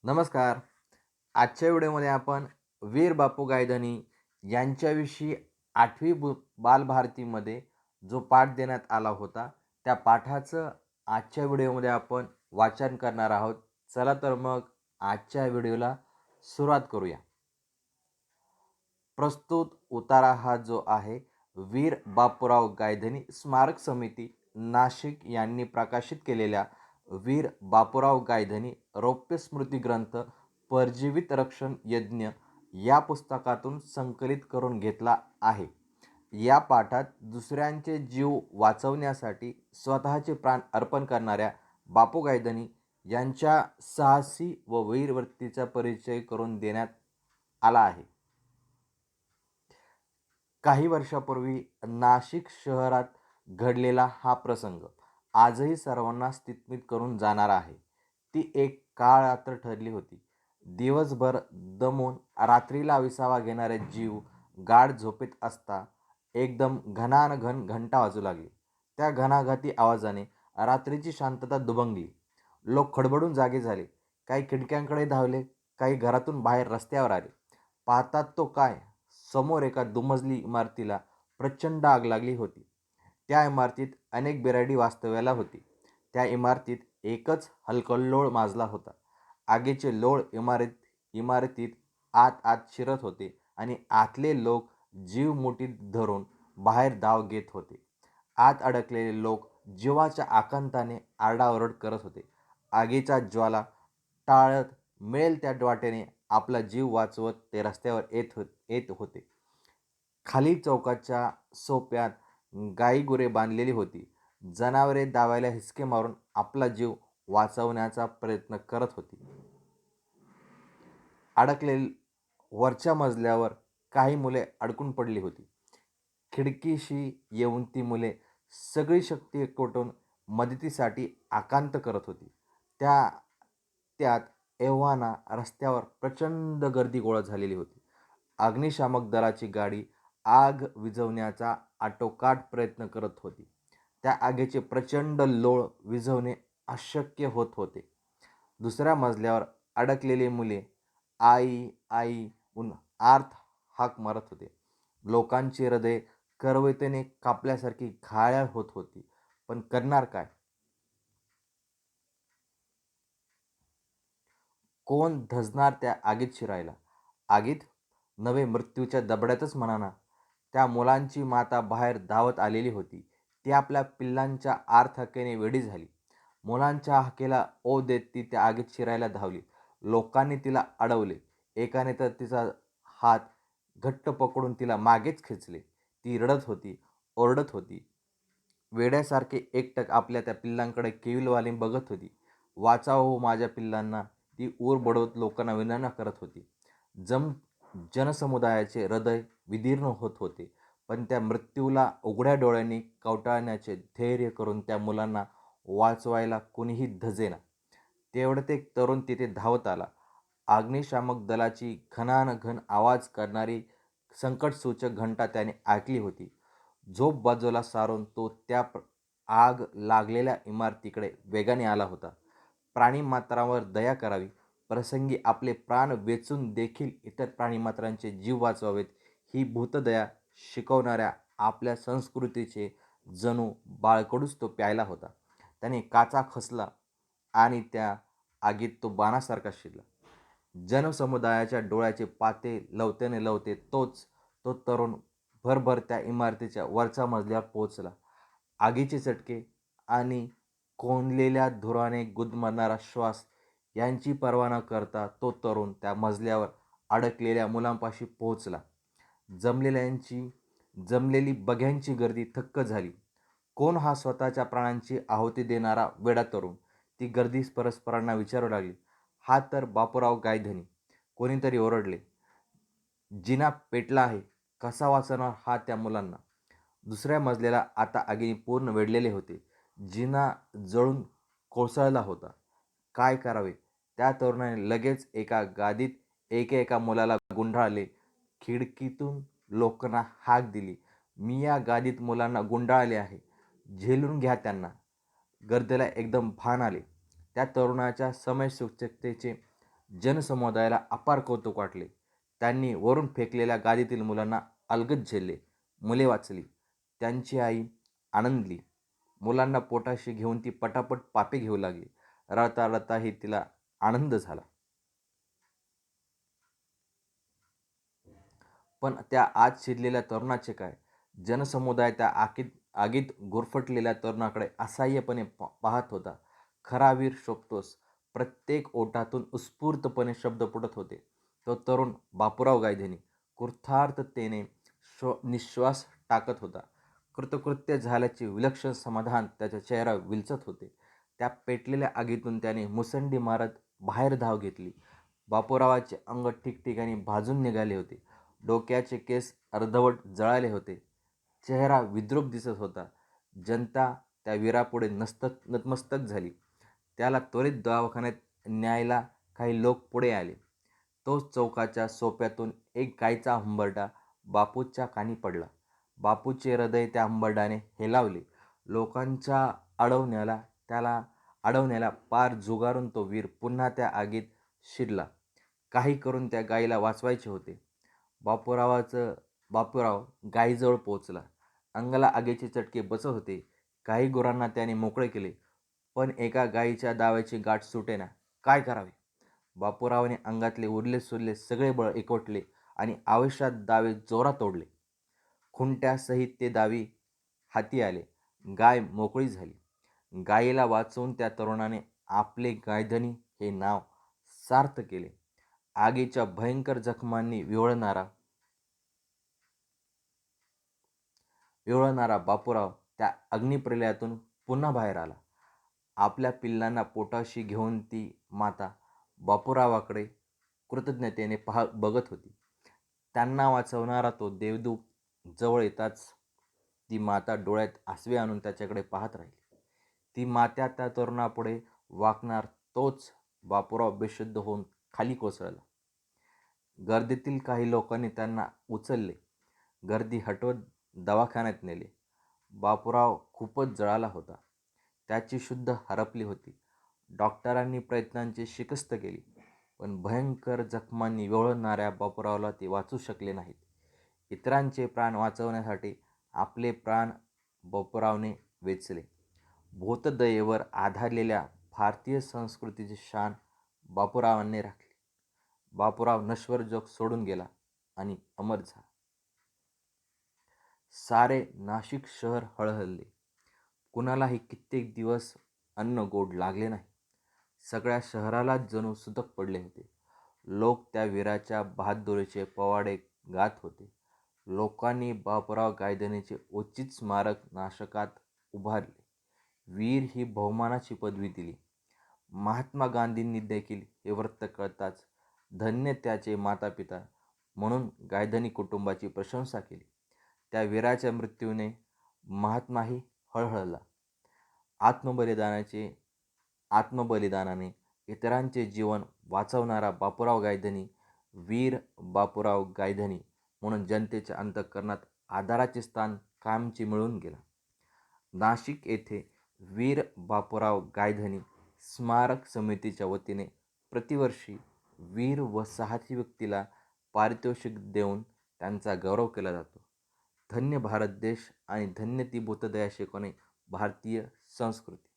नमस्कार. आजच्या व्हिडिओमध्ये आपण वीर बापू गायधनी यांच्याविषयी 8वी बालभारतीमध्ये जो पाठ देण्यात आला होता, त्या पाठाचं आजच्या व्हिडिओमध्ये आपण वाचन करणार आहोत. चला तर मग आजच्या व्हिडिओला सुरुवात करूया. प्रस्तुत उतारा हा जो आहे, वीर बापूराव गायधनी स्मारक समिती नाशिक यांनी प्रकाशित केलेल्या वीर बापूराव गायधनी रौप्य स्मृती ग्रंथ परजीवित रक्षण यज्ञ या पुस्तकातून संकलित करून घेतला आहे. या पाठात दुसऱ्यांचे जीव वाचवण्यासाठी स्वतःचे प्राण अर्पण करणाऱ्या बापू गायधनी यांच्या साहसी व वीरवृत्तीचा परिचय करून देण्यात आला आहे. काही वर्षापूर्वी नाशिक शहरात घडलेला हा प्रसंग आजही सर्वांना स्तिमित करून जाणारा आहे. ती एक काळ रात्र ठरली होती. दिवसभर दमून रात्रीला विसावा घेणारे जीव गाढ झोपेत असता एकदम घनानघन घंटा वाजू लागली. त्या घणाघाती आवाजाने रात्रीची शांतता दुभंगली. लोक खडबडून जागे झाले. काही खिडक्यांकडे धावले, काही घरातून बाहेर रस्त्यावर आले. पाहतात तो काय, समोर एका दुमजली इमारतीला प्रचंड आग लागली होती. त्या इमारतीत अनेक बिराडी वास्तव्याला होती. त्या इमारतीत एकच हलकल्लोळ माजला होता. आगीचे लोळ इमारतीत आत आत शिरत होते आणि आतले लोक जीव मुठीत धरून बाहेर धाव घेत होते. आत अडकलेले लोक जीवाच्या आकांताने आरडाओरड करत होते. आगीचा ज्वाला टाळत मिळेल त्या वाटेने आपला जीव वाचवत ते रस्त्यावर येत होते. खाली चौकाच्या सोप्यात गाईगुरे बांधलेली होती. जनावरे दावायला हिसके मारून आपला जीव वाचवण्याचा प्रयत्न करत होती. वरच्या मजल्यावर काही मुले अडकून पडली होती. खिडकीशी येऊन ती मुले सगळी शक्ती एकवटून मदतीसाठी आकांत करत होती. त्यात एव्हाना रस्त्यावर प्रचंड गर्दी गोळा झालेली होती. अग्निशामक दलाची गाडी आग विझवण्याचा आटोकाट प्रयत्न करत होती. त्या आगीचे प्रचंड लोळ विझवणे अशक्य होत होते. दुसऱ्या मजल्यावर अडकलेली मुले आई आई म्हणून आर्त हाक मारत होते. लोकांची हृदय करवतेने कापल्यासारखी घायाळ होत होती. पण करणार काय? कोण धजणार त्या आगीत शिरायला? आगीत नवे, मृत्यूच्या दबड्यातच म्हणा. त्या मुलांची माता बाहेर धावत आलेली होती. ती आपल्या पिल्लांच्या आर्त हाकेने वेडी झाली. मुलांच्या हाकेला ओ देत ती त्या आगीत शिरायला धावली. लोकांनी तिला अडवले. एकाने तर तिचा हात घट्ट पकडून तिला मागेच खेचले. ती रडत होती, ओरडत होती. वेड्यासारखे एकटक आपल्या त्या पिल्लांकडे केविलवाणी बघत होती. वाचावं हो माझ्या पिल्लांना, ती ऊर बडवत लोकांना विनवण्या करत होती. जनसमुदायाचे हृदय विदीर्ण होत होते. पण त्या मृत्यूला उघड्या डोळ्यांनी कवटाळण्याचे धैर्य करून त्या मुलांना वाचवायला कोणीही धजेना. तेवढ्यात एक तरुण तिथे धावत आला. अग्निशामक दलाची घणानघन आवाज करणारी संकटसूचक घंटा त्याने ऐकली होती. झोप बाजूला सारून तो त्या आग लागलेल्या इमारतीकडे वेगाने आला होता. प्राणीमात्रांवर दया करावी, प्रसंगी आपले प्राण वेचून देखील इतर प्राणीमात्रांचे जीव वाचवावेत ही भूतदया शिकवणाऱ्या आपल्या संस्कृतीचे जणू बाळकडूच तो प्यायला होता. त्याने काचा खचला आणि त्या आगीत तो बाणासारखा शिरला. जनसमुदायाच्या डोळ्याचे पाते लवतेने लवते तो तरुण भरभर त्या इमारतीच्या वरच्या मजल्यावर पोहोचला. आगीचे चटके आणि कोंडलेल्या धुराने गुदमरणारा श्वास यांची पर्वा न करता तो तरुण त्या मजल्यावर अडकलेल्या मुलांपाशी पोहोचला. जमलेली बघ्यांची गर्दी थक्क झाली. कोण हा स्वतःच्या प्राणांची आहुती देणारा वेडा तरुण? ती गर्दी परस्परांना विचारू लागली. हा तर बापूराव गायधनी. कोणीतरी ओरडले. जिना पेटला आहे, कसा वाचवणार हा त्या मुलांना? दुसऱ्या मजल्याला आता आगीने पूर्ण वेढलेले होते. जिना जळून कोसळला होता. काय करावे? त्या तरुणाने लगेच एका गादीत एका मुलाला गुंडाळले. खिडकीतून लोकांना हाक दिली. मी या गादीत मुलांना गुंडाळले आहे, झेलून घ्या त्यांना. गर्दीला एकदम भान आले. त्या तरुणाच्या समयसूचकतेचे जनसमुदायाला अपार कौतुक वाटले. त्यांनी वरून फेकलेल्या गादीतील मुलांना अलगद झेलले. मुले वाचली. त्यांची आई आनंदली. मुलांना पोटाशी घेऊन ती पटापट पापे घेऊ लागली. रडता रडताही तिला आनंद झाला. पण त्या आत शिरलेल्या तरुणाचे काय? जनसमुदाय त्या आगीत गुरफटलेल्या तरुणाकडे असहाय्यपणे पाहत होता. खरा वीर शोभतोस. प्रत्येक ओठातून उत्स्फूर्तपणे शब्द फुटत होते. तो तरुण बापूराव गायधनी कृतार्थतेने निश्वास टाकत होता. कृतकृत्य झाल्याचे विलक्षण समाधान त्याच्या चेहऱ्यावर विलचत होते. त्या पेटलेल्या आगीतून त्याने मुसंडी मारत बाहेर धाव घेतली. बापूरावाचे अंग ठिकठिकाणी भाजून निघाले होते. डोक्याचे केस अर्धवट जळाले होते. चेहरा विद्रूप दिसत होता. जनता त्या वीरापुढे नतमस्तक झाली. त्याला त्वरित दवाखान्यात न्यायला काही लोक पुढे आले. तोच चौकाच्या सोप्यातून एक गायीचा हंबरडा बापूच्या कानी पडला. बापूचे हृदय त्या हंबरड्याने हेलावले. लोकांच्या अडवण्याला पार झुगारून तो वीर पुन्हा त्या आगीत शिरला. काही करून त्या गायीला वाचवायचे होते. बापूराव गायीजवळ पोहोचला. अंगाला आगीचे चटके बसत होते. काही गुरांना त्याने मोकळे केले, पण एका गायीच्या दाव्याची गाठ सुटेना. काय करावे? बापूरावाने अंगातले उरले सुरले सगळे बळ एकवटले आणि आवेशात दावे जोरात ओढले. खुंट्यासहित ते दावी हाती आले. गाय मोकळी झाली. गायीला वाचवून त्या तरुणाने आपले गायधनी हे नाव सार्थ केले. आगीच्या भयंकर जखमांनी विव्हळणारा बापूराव त्या अग्निप्रलयातून पुन्हा बाहेर आला. आपल्या पिल्लांना पोटाशी घेऊन ती माता बापूरावाकडे कृतज्ञतेने बघत होती. त्यांना वाचवणारा तो देवदूत जवळ येताच ती माता डोळ्यात आसवे आणून त्याच्याकडे पाहत राहिली. ती माता त्या तरुणापुढे वाकणार तोच बापूराव बेशुद्ध होऊन खाली कोसळला. गर्दीतील काही लोकांनी त्यांना उचलले. गर्दी हटवत दवाखान्यात नेले. बापूराव खूपच जळाला होता. त्याची शुद्ध हरपली होती. डॉक्टरांनी प्रयत्नांची शिकस्त केली, पण भयंकर जखमांनी विव्हळणाऱ्या बापूरावला ते वाचू शकले नाहीत. इतरांचे प्राण वाचवण्यासाठी आपले प्राण बापूरावने वेचले. भूतदयेवर आधारलेल्या भारतीय संस्कृतीची शान बापूरावांनी राखली. बापूराव नश्वर जग सोडून गेला आणि अमर झाला. सारे नाशिक शहर हळहळले. कुणालाही कित्येक दिवस अन्न गोड लागले नाही. सगळ्या शहरालाच जणू सुतक पडले होते. लोक त्या वीराच्या बहादुरीचे पोवाडे गात होते. लोकांनी बापूराव गायधनीचे उचित स्मारक नाशकात उभारले. वीर ही बहुमानाची पदवी दिली. महात्मा गांधींनी देखील हे वृत्त कळताच धन्य त्याचे मातापिता म्हणून गायधनी कुटुंबाची प्रशंसा केली. त्या वीराच्या मृत्यूने महात्माही हळहळला. आत्मबलिदानाने इतरांचे जीवन वाचवणारा बापूराव गायधनी वीर बापूराव गायधनी म्हणून जनतेच्या अंतःकरणात आदराचे स्थान कायमचे मिळून गेला. नाशिक येथे वीर बापूराव गायधनी स्मारक समितीच्या वतीने प्रतिवर्षी वीर व साहसी व्यक्तीला पारितोषिक देऊन त्यांचा गौरव केला जातो. धन्य भारत देश आणि धन्य ती भूतदया शिकवणे भारतीय संस्कृती.